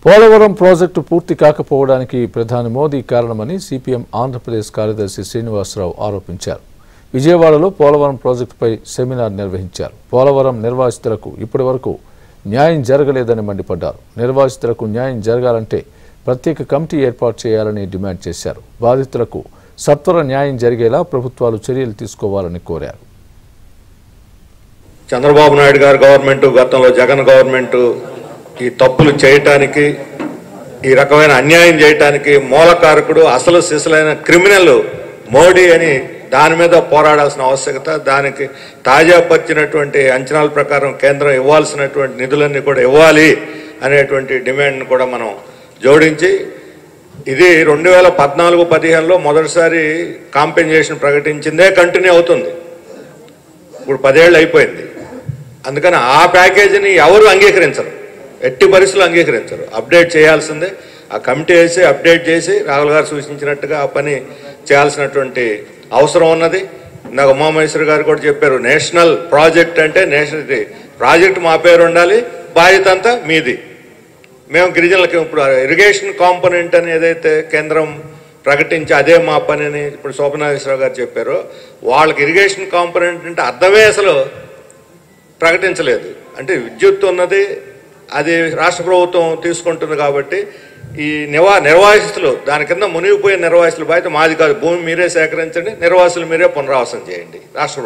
Polavaram project పూర్తి కాకపోవడానికి ప్రధాని మోదీ కారణమని సిపిఎం ఆంధ్రప్రదేశ్ కార్యదర్శి శ్రీనివాసరావు ఆరోపించారు. విజయవాడలో పోలవరం ప్రాజెక్టుపై సెమినార్ నిర్వహించారు. పోలవరం నిర్వాసితులకు ఇప్పటివరకు న్యాయం జరగలేదని మండిపడ్డారు. నిర్వాసితులకు న్యాయం జరగాలంటే ప్రత్యేక కమిటీ ఏర్పాటు చేయాలని డిమాండ్ చేశారు. బాధితులకు సత్వర న్యాయం జరిగేలా ప్రభుత్వాలు చర్యలు తీసుకోవాలని కోరారు. చంద్రబాబు నాయుడు గారి గవర్నమెంట్, గతంలో జగన్ గవర్నమెంట్ ఈ తప్పులు చేయటానికి, ఈ రకమైన అన్యాయం చేయటానికి మూలకారకుడు, అసలు సిసలైన క్రిమినల్ మోడీ అని దాని మీద పోరాడాల్సిన ఆవశ్యకత, దానికి తాజా పరిచినటువంటి అంచనాల ప్రకారం కేంద్రం ఇవ్వాల్సినటువంటి నిధులన్నీ కూడా ఇవ్వాలి అనేటువంటి డిమాండ్ను కూడా మనం జోడించి, ఇది 2014-15లో మొదటిసారి కాంపెన్సేషన్ ప్రకటించిందే కంటిన్యూ అవుతుంది. ఇప్పుడు 10 ఏళ్ళు అయిపోయింది. అందుకని ఆ ప్యాకేజీని ఎవరు అంగీకరించరు, ఎట్టి పరిస్థితులు అంగీకరించరు. అప్డేట్ చేయాల్సిందే. ఆ కమిటీ వేసి అప్డేట్ చేసి రాహుల్ గారు సూచించినట్టుగా ఆ పని చేయాల్సినటువంటి అవసరం ఉన్నది. నాకు ఉమామహేశ్వరి గారు కూడా చెప్పారు, నేషనల్ ప్రాజెక్ట్ అంటే నేషనల్ ప్రాజెక్ట్ మా పేరు ఉండాలి, బాధ్యత అంతా మీది. మేము గిరిజనులకి ఇప్పుడు ఇరిగేషన్ కాంపోనెంట్ అని ఏదైతే కేంద్రం ప్రకటించి అదే మా పని అని ఇప్పుడు శోభనాశ్వరరావు గారు చెప్పారు. వాళ్ళకి ఇరిగేషన్ కాంపోనెంట్ అంటే అర్థమే అసలు ప్రకటించలేదు. అంటే విద్యుత్ ఉన్నది, అది రాష్ట్ర ప్రభుత్వం తీసుకుంటుంది. కాబట్టి ఈ నిర్వాసితులు, దాని కింద మునిగిపోయిన నిర్వాసితుల బాధ్యత మాది కాదు. భూమి మీరే సేకరించండి, నిర్వాసితులు మీరే పునరావాసం చేయండి రాష్ట్ర